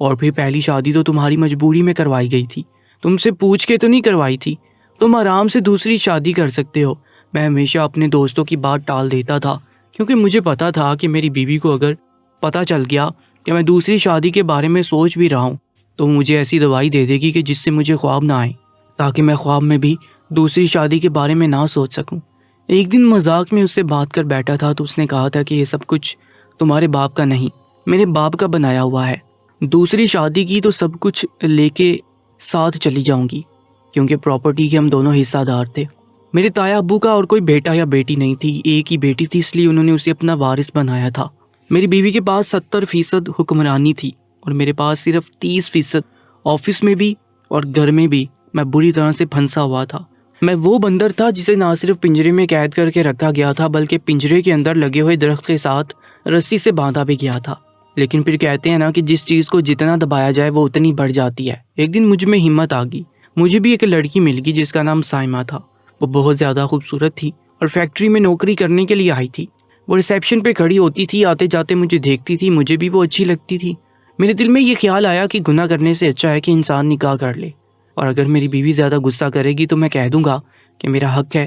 اور پھر پہلی شادی تو تمہاری مجبوری میں کروائی گئی تھی، تم سے پوچھ کے تو نہیں کروائی تھی، تم آرام سے دوسری شادی کر سکتے ہو۔ میں ہمیشہ اپنے دوستوں کی بات ٹال دیتا تھا کیونکہ مجھے پتا تھا کہ میری بیوی کو اگر پتہ چل گیا کہ میں دوسری شادی کے بارے میں سوچ بھی رہا ہوں تو وہ مجھے ایسی دوائی دے دے گی کہ جس سے مجھے خواب نہ آئے، تاکہ میں خواب میں بھی دوسری شادی کے بارے میں نہ سوچ سکوں۔ ایک دن مذاق میں اس سے بات کر بیٹھا تھا تو اس نے کہا تھا کہ یہ سب کچھ تمہارے باپ کا نہیں، میرے باپ کا بنایا ہوا ہے۔ دوسری شادی کی تو سب کچھ لے کے ساتھ چلی جاؤں گی، کیونکہ پراپرٹی کے ہم دونوں حصہ دار تھے۔ میرے تایا ابو کا اور کوئی بیٹا یا بیٹی نہیں تھی، ایک ہی بیٹی تھی، اس لیے انہوں نے اسے اپنا وارث بنایا تھا۔ میری بیوی کے پاس 70% حکمرانی تھی اور میرے پاس صرف 30%۔ آفس میں بھی اور گھر میں بھی میں بری طرح سے پھنسا ہوا تھا۔ میں وہ بندر تھا جسے نہ صرف پنجرے میں قید کر کے رکھا گیا تھا بلکہ پنجرے کے اندر لگے ہوئے درخت کے ساتھ رسی سے باندھا بھی گیا تھا۔ لیکن پھر کہتے ہیں نا کہ جس چیز کو جتنا دبایا جائے وہ اتنی بڑھ جاتی ہے۔ ایک دن مجھ میں ہمت آ گئی، مجھے بھی ایک لڑکی مل گئی جس کا نام سائمہ تھا۔ وہ بہت زیادہ خوبصورت تھی اور فیکٹری میں نوکری کرنے کے لیے آئی تھی۔ وہ ریسیپشن پہ کھڑی ہوتی تھی، آتے جاتے مجھے دیکھتی تھی، مجھے بھی وہ اچھی لگتی تھی۔ میرے دل میں یہ خیال آیا کہ گناہ کرنے سے اچھا ہے کہ انسان نکاح کر لے، اور اگر میری بیوی زیادہ غصہ کرے گی تو میں کہہ دوں گا کہ میرا حق ہے،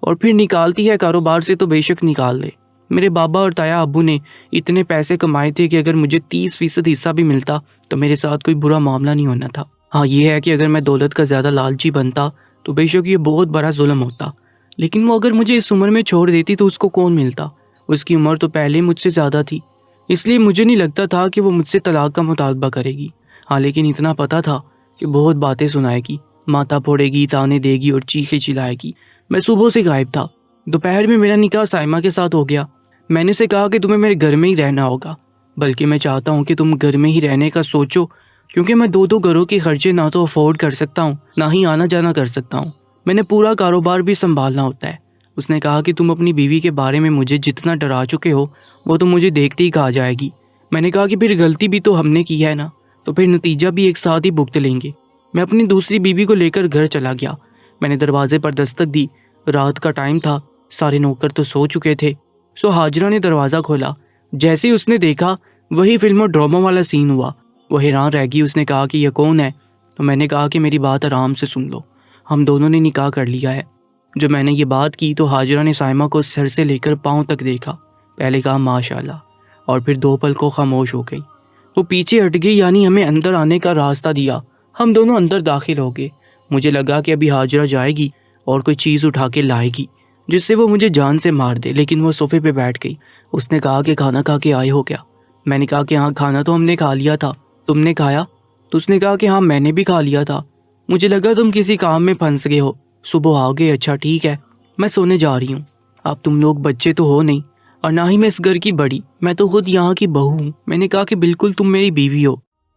اور پھر نکالتی ہے کاروبار سے تو بے شک نکال دے۔ میرے بابا اور تایا ابو نے اتنے پیسے کمائے تھے کہ اگر مجھے 30% حصہ بھی ملتا تو میرے ساتھ کوئی برا معاملہ نہیں ہونا تھا۔ ہاں یہ ہے کہ اگر میں دولت کا زیادہ لالچی بنتا تو بے شک یہ بہت بڑا ظلم ہوتا، لیکن وہ اگر مجھے اس عمر میں چھوڑ دیتی تو اس کو کون ملتا؟ اس کی عمر تو پہلے مجھ سے زیادہ تھی، اس لیے مجھے نہیں لگتا تھا کہ وہ مجھ سے طلاق کا مطالبہ کرے گی۔ ہاں لیکن اتنا پتا تھا کہ بہت باتیں سنائے گی، ماتھا پھوڑے گی، تانے دے گی اور چیخے چلائے گی۔ میں صبح سے غائب تھا۔ دوپہر میں میرا نکاح سائمہ کے ساتھ ہو گیا۔ میں نے اسے کہا کہ تمہیں میرے گھر میں ہی رہنا ہوگا، بلکہ میں چاہتا ہوں کہ تم گھر میں ہی رہنے کا سوچو، کیونکہ میں دو گھروں کے خرچے نہ تو افورڈ کر سکتا ہوں نہ ہی آنا جانا کر سکتا ہوں، میں نے پورا کاروبار بھی سنبھالنا ہوتا ہے۔ اس نے کہا کہ تم اپنی بیوی کے بارے میں مجھے جتنا ڈرا چکے ہو وہ تو مجھے دیکھتے ہی کہا جائے گی۔ میں نے کہا کہ پھر غلطی بھی تو ہم نے کی ہے نا، تو پھر نتیجہ بھی ایک ساتھ ہی بھگت لیں گے۔ میں اپنی دوسری بیوی کو لے کر گھر چلا گیا۔ میں نے دروازے پر دستک دی، رات کا ٹائم تھا، سارے نوکر تو سو چکے تھے۔ سو ہاجرہ نے دروازہ کھولا۔ جیسے ہی اس نے دیکھا وہی فلم اور ڈراموں والا سین ہوا۔ وہ حیران رہ گئی۔ اس نے کہا کہ یہ کون ہے؟ تو میں نے کہا کہ میری بات آرام سے سن لو، ہم دونوں نے نکاح کر لیا ہے۔ جب میں نے یہ بات کی تو ہاجرہ نے سائمہ کو سر سے لے کر پاؤں تک دیکھا، پہلے کہا ماشاءاللہ، اور پھر 2 پل کو خاموش ہو گئی۔ وہ پیچھے ہٹ گئی، یعنی ہمیں اندر آنے کا راستہ دیا۔ ہم دونوں اندر داخل ہو گئے۔ مجھے لگا کہ ابھی ہاجرہ جائے گی اور کوئی چیز اٹھا کے لائے گی جس سے وہ مجھے جان سے مار دے، لیکن وہ صوفے پہ بیٹھ گئی۔ اس نے کہا کہ کھانا کھا کے آئے ہو کیا؟ میں نے کہا کہ ہاں کھانا تو ہم نے کھا لیا تھا، تم نے کھایا؟ تو اس نے کہا کہ ہاں میں نے بھی کھا لیا تھا، مجھے لگا تم کسی کام میں پھنس گئے ہو، صبح آؤ گے، اچھا ٹھیک ہے، میں سونے جا رہی ہوں۔ اب تم لوگ بچے تو ہو نہیں، اور نہ ہی میں اس گھر کی بڑی، میں تو خود یہاں کی بہو ہوں۔ میں نے کہا کہ بالکل تم میری بیوی ہو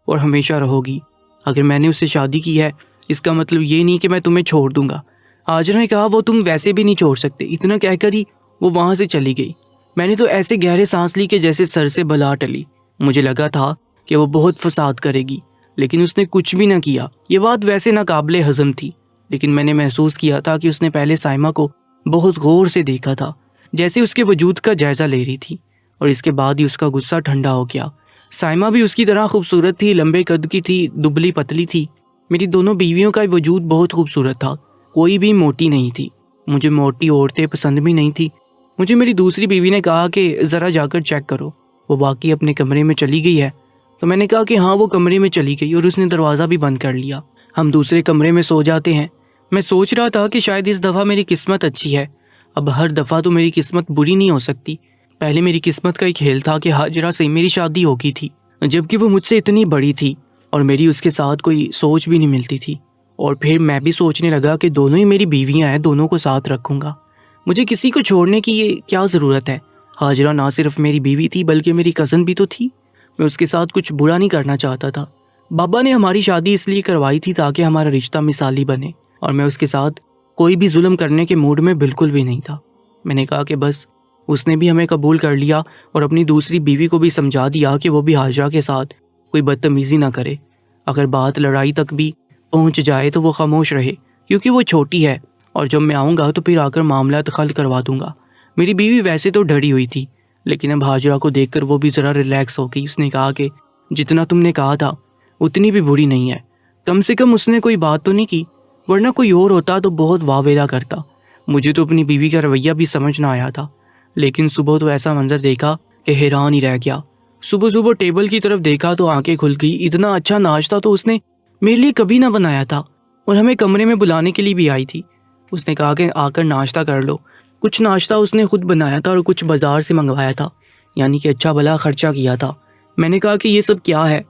اور ہمیشہ رہو گی۔ اگر میں نے اس سے شادی کی ہے اس کا مطلب یہ نہیں کہ میں تمہیں چھوڑ دوں گا۔ ہاجرہ نے کہا وہ تم ویسے بھی نہیں چھوڑ سکتے۔ اتنا کہہ کر ہی وہ وہاں سے چلی گئی۔ میں نے تو ایسے گہرے سانس لی کہ جیسے سر سے بلا ٹلی۔ مجھے لگا تھا کہ وہ بہت فساد کرے گی، لیکن اس نے کچھ بھی نہ کیا۔ یہ بات ویسے ناقابل ہضم تھی، لیکن میں نے محسوس کیا تھا کہ اس نے پہلے سائمہ کو بہت غور سے دیکھا تھا، جیسے اس کے وجود کا جائزہ لے رہی تھی، اور اس کے بعد ہی اس کا غصہ ٹھنڈا ہو گیا۔ سائمہ بھی اس کی طرح خوبصورت تھی، لمبے قد کی تھی، دبلی پتلی تھی۔ میری دونوں بیویوں کا وجود بہت خوبصورت تھا، کوئی بھی موٹی نہیں تھی۔ مجھے موٹی عورتیں پسند بھی نہیں تھی۔ مجھے میری دوسری بیوی نے کہا کہ ذرا جا کر چیک کرو، وہ باقی اپنے کمرے میں چلی گئی ہے۔ تو میں نے کہا کہ ہاں وہ کمرے میں چلی گئی، اور اس نے دروازہ بھی بند کر لیا۔ ہم دوسرے کمرے میں سو جاتے ہیں۔ میں سوچ رہا تھا کہ شاید اس دفعہ میری قسمت اچھی ہے، اب ہر دفعہ تو میری قسمت بری نہیں ہو سکتی۔ پہلے میری قسمت کا ایک کھیل تھا کہ ہاجرہ سے میری شادی ہو گئی تھی، جبکہ وہ مجھ سے اتنی بڑی تھی اور میری اس کے ساتھ کوئی سوچ بھی نہیں ملتی تھی۔ اور پھر میں بھی سوچنے لگا کہ دونوں ہی میری بیویاں ہیں، دونوں کو ساتھ رکھوں گا، مجھے کسی کو چھوڑنے کی یہ کیا ضرورت ہے۔ ہاجرہ نہ صرف میری بیوی تھی بلکہ میری کزن بھی تو تھی۔ میں اس کے ساتھ کچھ برا نہیں کرنا چاہتا تھا۔ بابا نے ہماری شادی اس لیے کروائی تھی تاکہ ہمارا رشتہ مثالی بنے، اور میں اس کے ساتھ کوئی بھی ظلم کرنے کے موڈ میں بالکل بھی نہیں تھا۔ میں نے کہا کہ بس اس نے بھی ہمیں قبول کر لیا، اور اپنی دوسری بیوی کو بھی سمجھا دیا کہ وہ بھی ہاجرہ کے ساتھ کوئی بدتمیزی نہ کرے۔ اگر بات لڑائی تک بھی پہنچ جائے تو وہ خاموش رہے، کیونکہ وہ چھوٹی ہے، اور جب میں آؤں گا تو پھر آ کر معاملات حل کروا دوں گا۔ میری بیوی ویسے تو ڈری ہوئی تھی، لیکن اب ہاجرہ کو دیکھ کر وہ بھی ذرا ریلیکس ہو گئی۔ اس نے کہا کہ جتنا تم نے کہا تھا اتنی بھی بری نہیں ہے. کم سے کم اس نے کوئی بات تو نہیں کی, ورنہ کوئی اور ہوتا تو بہت واویلا کرتا. مجھے تو اپنی بیوی کا رویہ بھی سمجھ نہ آیا تھا, لیکن صبح تو ایسا منظر دیکھا کہ حیران ہی رہ گیا. صبح صبح ٹیبل کی طرف دیکھا تو آنکھیں کھل گئی. اتنا اچھا ناشتہ تو اس نے میرے لیے کبھی نہ بنایا تھا, اور ہمیں کمرے میں بلانے کے لیے بھی آئی تھی. اس نے کہا کہ آ کر ناشتہ کر لو. کچھ ناشتہ اس نے خود بنایا تھا اور کچھ بازار سے منگوایا تھا, یعنی کہ اچھا بھلا خرچہ کیا تھا. میں نے کہا کہ یہ سب کیا ہے؟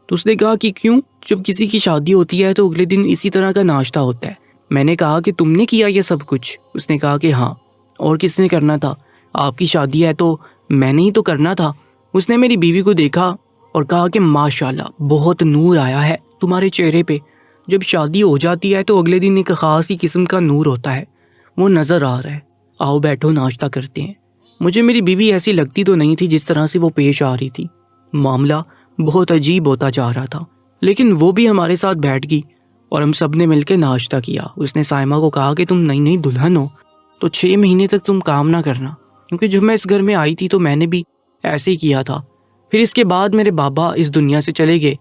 تو اس نے کہا کہ کیوں, جب کسی کی شادی ہوتی ہے تو اگلے دن اسی طرح کا ناشتہ ہوتا ہے. میں نے کہا کہ تم نے کیا یہ سب کچھ؟ اس نے کہا کہ ہاں. اور کس نے کرنا تھا؟ آپ کی شادی ہے تو میں نے ہی تو کرنا تھا. اس نے میری بیوی کو دیکھا اور کہا کہ ماشاءاللہ بہت نور آیا ہے تمہارے چہرے پہ. جب شادی ہو جاتی ہے تو اگلے دن ایک خاص ہی قسم کا نور ہوتا ہے, وہ نظر آ رہا ہے. آؤ بیٹھو ناشتہ کرتے ہیں. مجھے میری بیوی ایسی لگتی تو نہیں تھی جس طرح سے وہ پیش آ رہی تھی. معاملہ بہت عجیب ہوتا جا رہا تھا, لیکن وہ بھی ہمارے ساتھ بیٹھ گئی اور ہم سب نے مل کے ناشتہ کیا. اس نے سائمہ کو کہا کہ تم نئی نئی دلہن ہو تو 6 مہینے تک تم کام نہ کرنا, کیونکہ جب میں اس گھر میں آئی تھی تو میں نے بھی ایسے ہی کیا تھا. پھر اس کے بعد میرے بابا اس دنیا سے چلے گئے,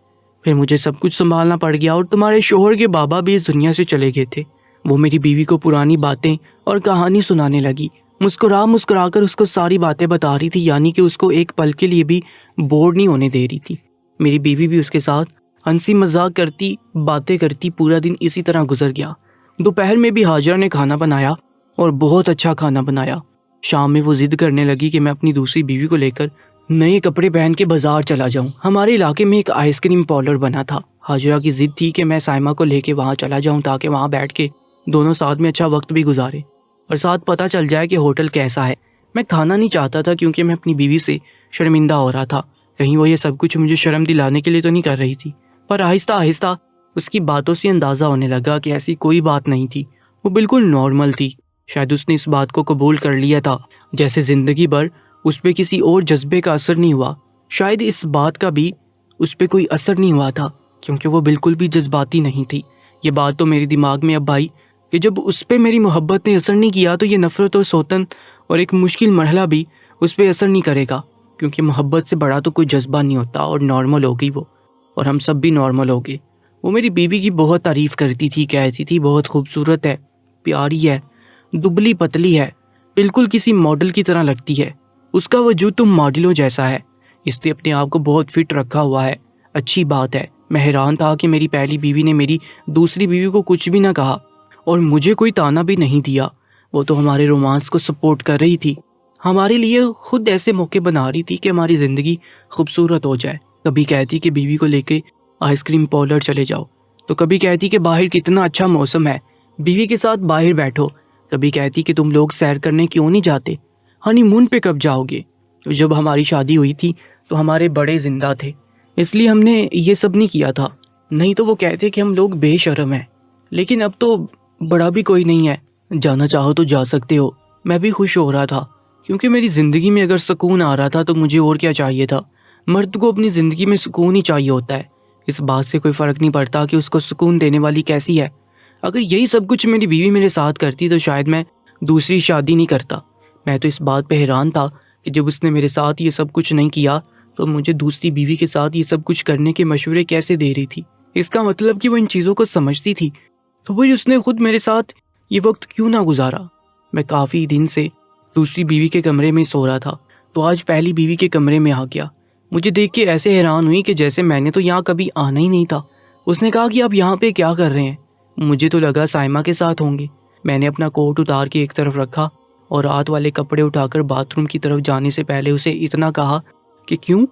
پھر مجھے سب کچھ سنبھالنا پڑ گیا, اور تمہارے شوہر کے بابا بھی اس دنیا سے چلے گئے تھے. وہ میری بیوی کو پرانی باتیں اور کہانی سنانے لگی, مسکرا مسکرا کر اس کو ساری باتیں بتا رہی تھی, یعنی کہ اس کو ایک پل کے لیے بھی بور نہیں ہونے دے رہی تھی. میری بیوی بھی اس کے ساتھ ہنسی مذاق کرتی باتیں کرتی پورا دن اسی طرح گزر گیا. دوپہر میں بھی حاجرہ نے کھانا بنایا اور بہت اچھا کھانا بنایا. شام میں وہ ضد کرنے لگی کہ میں اپنی دوسری بیوی کو لے کر نئے کپڑے پہن کے بازار چلا جاؤں. ہمارے علاقے میں ایک آئس کریم پارلر بنا تھا. حاجرہ کی ضد تھی کہ میں سائمہ کو لے کے وہاں چلا جاؤں تاکہ وہاں بیٹھ کے دونوں ساتھ میں اچھا وقت بھی گزارے اور ساتھ پتہ چل جائے کہ ہوٹل کیسا ہے. میں کھانا نہیں چاہتا تھا کیونکہ میں اپنی بیوی سے شرمندہ ہو رہا تھا. کہیں وہ یہ سب کچھ مجھے شرم دلانے کے لیے تو نہیں کر رہی تھی. پر آہستہ آہستہ اس کی باتوں سے اندازہ ہونے لگا کہ ایسی کوئی بات نہیں تھی, وہ بالکل نارمل تھی. شاید اس نے اس بات کو قبول کر لیا تھا جیسے زندگی بھر اس پہ کسی اور جذبے کا اثر نہیں ہوا. شاید اس بات کا بھی اس پہ کوئی اثر نہیں ہوا تھا کیونکہ وہ بالکل بھی جذباتی نہیں تھی. یہ بات تو میرے دماغ میں اب آئی کہ جب اس پہ میری محبت نے اثر نہیں کیا تو یہ نفرت اور سوتن اور ایک مشکل مرحلہ بھی اس پہ اثر نہیں کرے گا, کیونکہ محبت سے بڑا تو کوئی جذبہ نہیں ہوتا. اور نارمل ہوگی وہ, اور ہم سب بھی نارمل ہو گئے. وہ میری بیوی کی بہت تعریف کرتی تھی, کہتی تھی بہت خوبصورت ہے, پیاری ہے, دبلی پتلی ہے, بالکل کسی ماڈل کی طرح لگتی ہے. اس کا وجود تو ماڈلوں جیسا ہے, اس نے اپنے آپ کو بہت فٹ رکھا ہوا ہے. اچھی بات ہے. میں حیران تھا کہ میری پہلی بیوی نے میری دوسری بیوی کو کچھ بھی نہ کہا اور مجھے کوئی تانا بھی نہیں دیا. وہ تو ہمارے رومانس کو سپورٹ کر رہی تھی, ہمارے لیے خود ایسے موقع بنا رہی تھی کہ ہماری زندگی خوبصورت ہو جائے. کبھی کہتی کہ بیوی کو لے کے آئس کریم پارلر چلے جاؤ, تو کبھی کہتی کہ باہر کتنا اچھا موسم ہے, بیوی کے ساتھ باہر بیٹھو. کبھی کہتی کہ تم لوگ سیر کرنے کیوں نہیں جاتے, ہنی مون پہ کب جاؤ گے. تو جب ہماری شادی ہوئی تھی تو ہمارے بڑے زندہ تھے, اس لیے ہم نے یہ سب نہیں کیا تھا, نہیں تو وہ کہتے کہ ہم لوگ بے شرم ہیں. لیکن اب تو بڑا بھی کوئی نہیں ہے, جانا چاہو تو جا سکتے ہو. میں بھی خوش ہو رہا تھا کیونکہ میری زندگی میں اگر سکون آ رہا تھا تو مجھے اور کیا چاہیے تھا. مرد کو اپنی زندگی میں سکون ہی چاہیے ہوتا ہے, اس بات سے کوئی فرق نہیں پڑتا کہ اس کو سکون دینے والی کیسی ہے. اگر یہی سب کچھ میری بیوی میرے ساتھ کرتی تو شاید میں دوسری شادی نہیں کرتا. میں تو اس بات پہ حیران تھا کہ جب اس نے میرے ساتھ یہ سب کچھ نہیں کیا تو مجھے دوسری بیوی کے ساتھ یہ سب کچھ کرنے کے مشورے کیسے دے رہی تھی. اس کا مطلب کہ وہ ان چیزوں کو سمجھتی تھی, تو وہی اس نے خود میرے ساتھ یہ وقت کیوں نہ گزارا. میں کافی دن سے دوسری بیوی کے کمرے میں سو رہا تھا تو آج پہلی بیوی کے کمرے میں آ گیا. مجھے دیکھ کے ایسے حیران ہوئی کہ جیسے میں نے تو یہاں کبھی آنا ہی نہیں تھا. اس نے کہا کہ آپ یہاں پہ کیا کر رہے ہیں. مجھے تو لگا سائمہ کے ساتھ ہوں گے. میں نے اپنا کوٹ اتار کے ایک طرف رکھا اور رات والے کپڑے اٹھا کر باتھ روم کی طرف جانے سے پہلے اسے اتنا کہا کہ کیوں,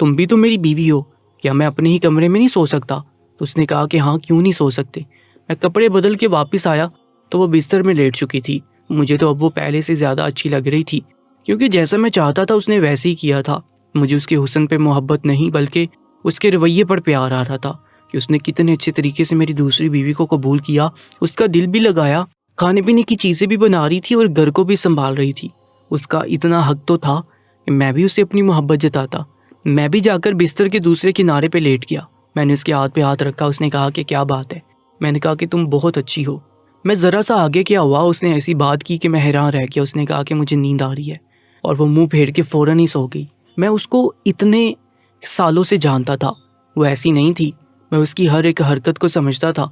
تم بھی تو میری بیوی ہو, کیا میں اپنے ہی کمرے میں نہیں سو سکتا. تو اس نے کہا کہ ہاں کیوں نہیں سو سکتے. میں کپڑے بدل کے واپس آیا تو وہ بستر میں لیٹ چکی تھی. مجھے تو اب وہ پہلے سے زیادہ اچھی لگ رہی تھی کیونکہ جیسا میں چاہتا تھا اس نے ویسے ہی کیا تھا. مجھے اس کے حسن پہ محبت نہیں بلکہ اس کے رویے پر پیار آ رہا تھا کہ اس نے کتنے اچھے طریقے سے میری دوسری بیوی کو قبول کیا, اس کا دل بھی لگایا, کھانے پینے کی چیزیں بھی بنا رہی تھی اور گھر کو بھی سنبھال رہی تھی. اس کا اتنا حق تو تھا کہ میں بھی اسے اپنی محبت جتاتا. میں بھی جا کر بستر کے دوسرے کنارے پہ لیٹ گیا. میں نے اس کے ہاتھ پہ ہاتھ رکھا. اس نے کہا کہ کیا بات ہے. میں نے کہا کہ تم بہت اچھی ہو. میں ذرا سا آگے کیا ہوا, اس نے ایسی بات کی کہ میں حیران رہ گیا. اس نے کہا کہ مجھے نیند آ رہی ہے اور وہ منہ پھیر کے فوراً ہی سو گئی. میں اس کو اتنے سالوں سے جانتا تھا, وہ ایسی نہیں تھی. میں اس کی ہر ایک حرکت کو سمجھتا تھا،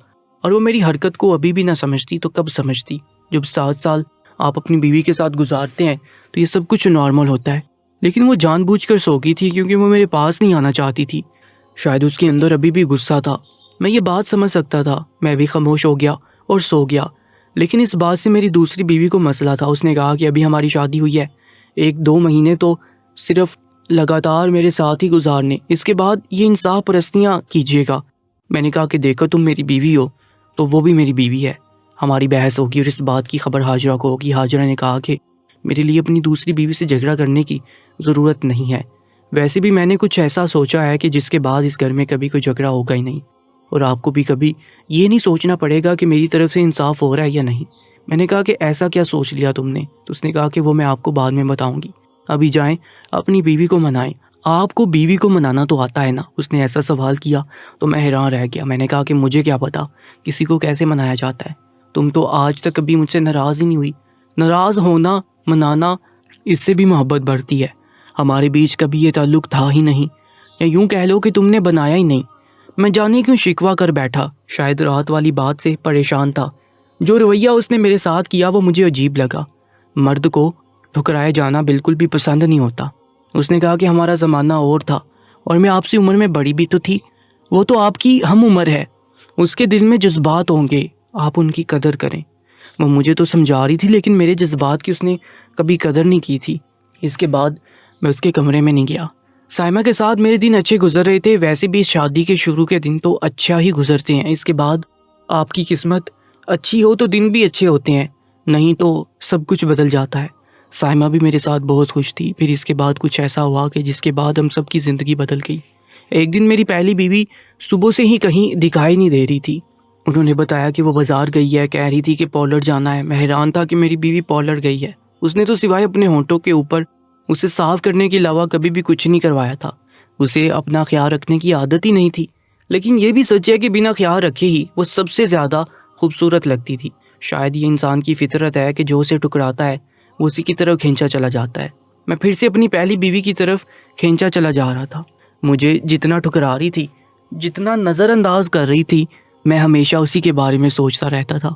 اور وہ میری حرکت کو ابھی بھی نہ سمجھتی تو کب سمجھتی؟ جب 7 سال آپ اپنی بیوی کے ساتھ گزارتے ہیں تو یہ سب کچھ نارمل ہوتا ہے، لیکن وہ جان بوجھ کر سو گئی تھی کیونکہ وہ میرے پاس نہیں آنا چاہتی تھی۔ شاید اس کے اندر ابھی بھی غصہ تھا، میں یہ بات سمجھ سکتا تھا۔ میں بھی خاموش ہو گیا اور سو گیا، لیکن اس بات سے میری دوسری بیوی کو مسئلہ تھا۔ اس نے کہا کہ ابھی ہماری شادی ہوئی ہے، 1-2 مہینے تو صرف لگاتار میرے ساتھ ہی گزارنے، اس کے بعد یہ انصاف پرستیاں کیجیے گا۔ میں نے کہا کہ دیکھو تم میری بیوی ہو تو وہ بھی میری بیوی ہے، ہماری بحث ہوگی اور اس بات کی خبر حاجرہ کو ہوگی۔ حاجرہ نے کہا کہ میرے لیے اپنی دوسری بیوی سے جھگڑا کرنے کی ضرورت نہیں ہے، ویسے بھی میں نے کچھ ایسا سوچا ہے کہ جس کے بعد اس گھر میں کبھی کوئی جھگڑا ہوگا ہی نہیں، اور آپ کو بھی کبھی یہ نہیں سوچنا پڑے گا کہ میری طرف سے انصاف ہو رہا ہے یا نہیں۔ میں نے کہا کہ ایسا کیا سوچ لیا تم نے؟ تو اس نے کہا کہ وہ میں آپ کو بعد میں بتاؤں گی، ابھی جائیں اپنی بیوی کو منائیں۔ آپ کو بیوی کو منانا تو آتا ہے نا؟ اس نے ایسا سوال کیا تو میں حیران رہ گیا۔ میں نے کہا کہ مجھے کیا پتا کسی کو کیسے منایا جاتا ہے، تم تو آج تک کبھی مجھ سے ناراض ہی نہیں ہوئی۔ ناراض ہونا، منانا، اس سے بھی محبت بڑھتی ہے۔ ہمارے بیچ کبھی یہ تعلق تھا ہی نہیں، یا یوں کہہ لو کہ تم نے بنایا ہی نہیں۔ میں جانے کیوں شکوہ کر بیٹھا، شاید رات والی بات سے پریشان تھا۔ جو رویہ اس نے میرے ساتھ کیا وہ مجھے عجیب لگا۔ مرد کو ٹھکرایا جانا بالکل بھی پسند نہیں ہوتا۔ اس نے کہا کہ ہمارا زمانہ اور تھا، اور میں آپ سے عمر میں بڑی بھی تو تھی، وہ تو آپ کی ہم عمر ہے، اس کے دل میں جذبات ہوں گے، آپ ان کی قدر کریں۔ وہ مجھے تو سمجھا رہی تھی لیکن میرے جذبات کی اس نے کبھی قدر نہیں کی تھی۔ اس کے بعد میں اس کے کمرے میں نہیں گیا۔ سائمہ کے ساتھ میرے دن اچھے گزر رہے تھے، ویسے بھی شادی کے شروع کے دن تو اچھا ہی گزرتے ہیں، اس کے بعد آپ کی قسمت اچھی ہو تو دن بھی اچھے ہوتے ہیں، نہیں تو سب کچھ بدل جاتا ہے۔ سائمہ بھی میرے ساتھ بہت خوش تھی۔ پھر اس کے بعد کچھ ایسا ہوا کہ جس کے بعد ہم سب کی زندگی بدل گئی۔ ایک دن میری پہلی بیوی صبح سے ہی کہیں دکھائی نہیں دے رہی تھی۔ انہوں نے بتایا کہ وہ بازار گئی ہے، کہہ رہی تھی کہ پارلر جانا ہے۔ میں حیران تھا کہ میری بیوی پارلر گئی ہے، اس نے تو سوائے اپنے ہونٹوں کے اوپر اسے صاف کرنے کے علاوہ کبھی بھی کچھ نہیں کروایا تھا۔ اسے اپنا خیال رکھنے کی عادت ہی نہیں تھی، لیکن یہ بھی سچ ہے کہ بنا خیال رکھے ہی وہ سب سے زیادہ خوبصورت لگتی تھی۔ شاید یہ انسان کی فطرت ہے کہ جو اسے ٹکراتا ہے وہ اسی کی طرف کھینچا چلا جاتا ہے۔ میں پھر سے اپنی پہلی بیوی کی طرف کھینچا چلا جا رہا تھا۔ مجھے جتنا ٹھکرا رہی تھی، جتنا نظر انداز کر رہی تھی، میں ہمیشہ اسی کے بارے میں سوچتا رہتا تھا۔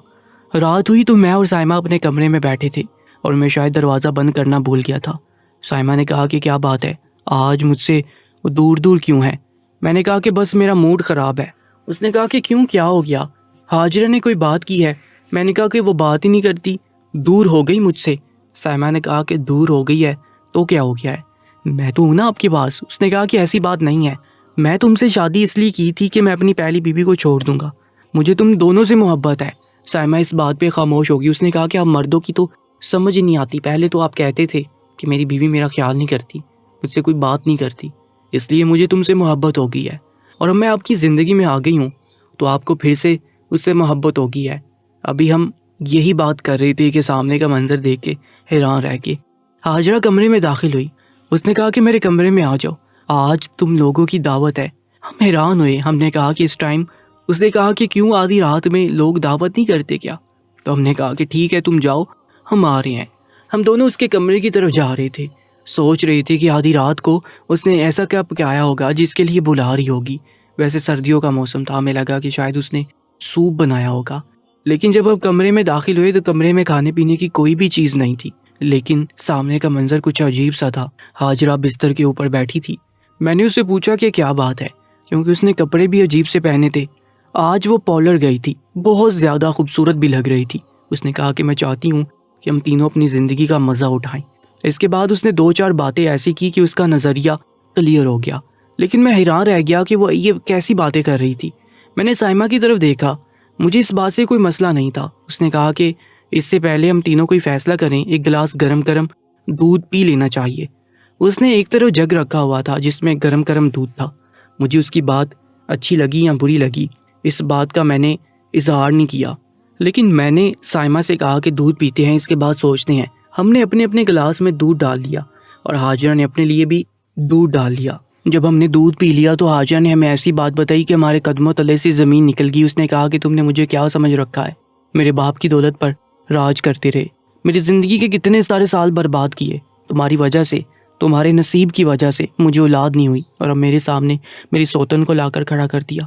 رات ہوئی تو میں اور سائمہ اپنے کمرے میں بیٹھے تھے، اور میں شاید دروازہ بند کرنا بھول گیا تھا۔ سائمہ نے کہا کہ کیا بات ہے، آج مجھ سے دور دور کیوں ہے؟ میں نے کہا کہ بس میرا موڈ خراب ہے۔ اس نے کہا کہ کیوں، کیا ہو گیا؟ حاجرہ نے کوئی بات کی ہے؟ میں نے کہا کہ وہ بات ہی نہیں کرتی، دور ہو گئی مجھ سے۔ سائمہ نے کہا کہ دور ہو گئی ہے تو کیا ہو گیا ہے، میں تو ہوں نا آپ کے پاس۔ اس نے کہا کہ ایسی بات نہیں ہے، میں تم سے شادی اس لیے کی تھی کہ میں اپنی پہلی بیوی کو چھوڑ دوں گا، مجھے تم دونوں سے محبت ہے۔ سائمہ اس بات پہ خاموش ہوگی۔ اس نے کہا کہ آپ مردوں کی تو سمجھ ہی نہیں آتی، پہلے تو آپ کہتے تھے کہ میری بیوی میرا خیال نہیں کرتی، مجھ سے کوئی بات نہیں کرتی، اس لیے مجھے تم سے محبت ہو گئی ہے، اور اب میں آپ کی زندگی میں آ گئی ہوں تو آپ کو پھر سے اس سے محبت ہو گئی ہے۔ ابھی ہم یہی بات کر رہے تھے کہ سامنے کا منظر دیکھ کے حیران رہ کے حاجرہ کمرے میں داخل ہوئی۔ اس نے کہا کہ میرے کمرے میں آ جاؤ، آج تم لوگوں کی دعوت ہے۔ ہم حیران ہوئے، ہم نے کہا کہ اس ٹائم؟ اس نے کہا کہ کیوں، آدھی رات میں لوگ دعوت نہیں کرتے کیا؟ تو ہم نے کہا کہ ٹھیک ہے تم جاؤ، ہم آ رہے ہیں۔ ہم دونوں اس کے کمرے کی طرف جا رہے تھے، سوچ رہے تھے کہ آدھی رات کو اس نے ایسا کیا پکایا ہوگا جس کے لیے بلا رہی ہوگی۔ ویسے سردیوں کا موسم تھا، ہمیں لگا کہ شاید اس نے سوپ بنایا ہوگا، لیکن جب اب کمرے میں داخل ہوئے تو کمرے میں کھانے پینے کی کوئی بھی چیز نہیں تھی، لیکن سامنے کا منظر کچھ عجیب سا تھا۔ حاجرہ بستر کے اوپر بیٹھی تھی۔ میں نے اس سے پوچھا کہ کیا بات ہے، کیونکہ اس نے کپڑے بھی عجیب سے پہنے تھے۔ آج وہ پارلر گئی تھی، بہت زیادہ خوبصورت بھی لگ رہی تھی۔ اس نے کہا کہ میں چاہتی ہوں کہ ہم تینوں اپنی زندگی کا مزہ اٹھائیں۔ اس کے بعد اس نے 2-4 باتیں ایسی کی کہ اس کا نظریہ کلیئر ہو گیا، لیکن میں حیران رہ گیا کہ وہ یہ کیسی باتیں کر رہی تھی۔ میں نے سائمہ کی طرف دیکھا، مجھے اس بات سے کوئی مسئلہ نہیں تھا۔ اس نے کہا کہ اس سے پہلے ہم تینوں کوئی فیصلہ کریں، ایک گلاس گرم گرم دودھ پی لینا چاہیے۔ اس نے ایک طرف جگ رکھا ہوا تھا جس میں گرم گرم دودھ تھا۔ مجھے اس کی بات اچھی لگی یا بری لگی، اس بات کا میں نے اظہار نہیں کیا، لیکن میں نے سائمہ سے کہا کہ دودھ پیتے ہیں، اس کے بعد سوچتے ہیں۔ ہم نے اپنے اپنے گلاس میں دودھ ڈال دیا اور حاجرہ نے اپنے لیے بھی دودھ ڈال دیا۔ جب ہم نے دودھ پی لیا تو حاجرہ نے ہمیں ایسی بات بتائی کہ ہمارے قدموں تلے سے زمین نکل گئی۔ اس نے کہا کہ تم نے مجھے کیا سمجھ رکھا ہے، میرے باپ کی دولت پر راج کرتے رہے، میری زندگی کے کتنے سارے سال برباد کیے، تمہاری وجہ سے، تمہارے نصیب کی وجہ سے مجھے اولاد نہیں ہوئی، اور اب میرے سامنے میری سوتن کو لا کر کھڑا کر دیا۔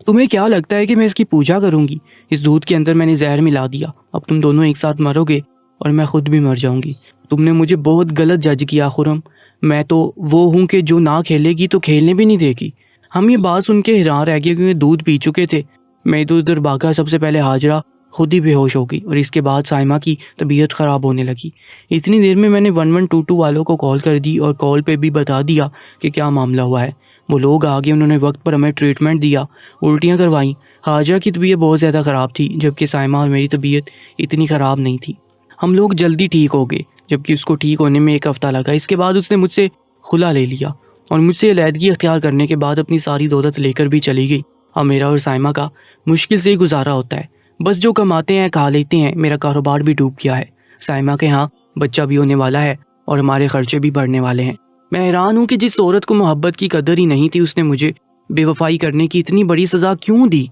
تمہیں کیا لگتا ہے کہ میں اس کی پوجا کروں گی؟ اس دودھ کے اندر میں نے زہر ملا دیا، اب تم دونوں ایک ساتھ مرو گے اور میں خود بھی مر جاؤں گی۔ تم نے مجھے بہت غلط جج کیا خرم، میں تو وہ ہوں کہ جو نہ کھیلے گی تو کھیلنے بھی نہیں دے گی۔ ہم یہ بات سن کے حیران رہ گئے کیونکہ دودھ پی چکے تھے۔ میں ادھر ادھر بھاگا، سب سے پہلے ہاجرہ خود ہی بے ہوش ہو گئی اور اس کے بعد سائمہ کی طبیعت خراب ہونے لگی۔ اتنی دیر میں نے 1122 والوں کو کال کر دی اور کال پہ بھی بتا دیا کہ کیا معاملہ ہوا ہے۔ وہ لوگ آگے، انہوں نے وقت پر ہمیں ٹریٹمنٹ دیا، الٹیاں کروائیں۔ ہاجرہ کی طبیعت بہت زیادہ خراب تھی جبکہ سائمہ اور میری طبیعت اتنی خراب نہیں تھی۔ ہم لوگ جلدی ٹھیک ہو گئے جبکہ اس کو ٹھیک ہونے میں 1 ہفتہ لگا۔ اس کے بعد اس نے مجھ سے خلا لے لیا اور مجھ سے علیحدگی اختیار کرنے کے بعد اپنی ساری دولت لے کر بھی چلی گئی۔ اب میرا اور سائمہ کا مشکل سے ہی گزارا ہوتا ہے، بس جو کماتے ہیں کھا لیتے ہیں۔ میرا کاروبار بھی ڈوب گیا ہے، سائمہ کے ہاں بچہ بھی ہونے والا ہے اور ہمارے خرچے بھی بڑھنے والے ہیں۔ میں حیران ہوں کہ جس عورت کو محبت کی قدر ہی نہیں تھی اس نے مجھے بے وفائی کرنے کی اتنی بڑی سزا کیوں دی؟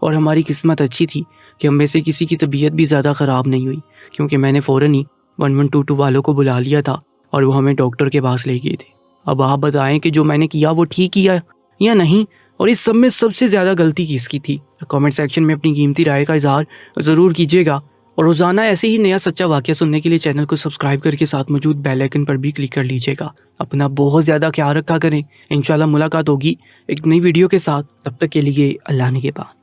اور ہماری قسمت اچھی تھی کہ ہم میں سے کسی کی طبیعت بھی زیادہ خراب نہیں ہوئی، کیونکہ میں نے فوراً ہی 1122 والوں کو بلا لیا تھا اور وہ ہمیں ڈاکٹر کے پاس لے گئے تھے۔ اب آپ بتائیں کہ جو میں نے کیا وہ ٹھیک کیا یا نہیں، اور اس سب میں سب سے زیادہ غلطی کس کی تھی؟ کامنٹ سیکشن میں اپنی قیمتی رائے کا اظہار ضرور کیجیے گا، اور روزانہ ایسے ہی نیا سچا واقعہ سننے کے لیے چینل کو سبسکرائب کر کے ساتھ موجود بیل آئیکن پر بھی کلک کر لیجیے گا۔ اپنا بہت زیادہ خیال رکھا کریں، انشاءاللہ ملاقات ہوگی ایک نئی ویڈیو کے ساتھ، تب تک کے لیے اللہ نگہبان۔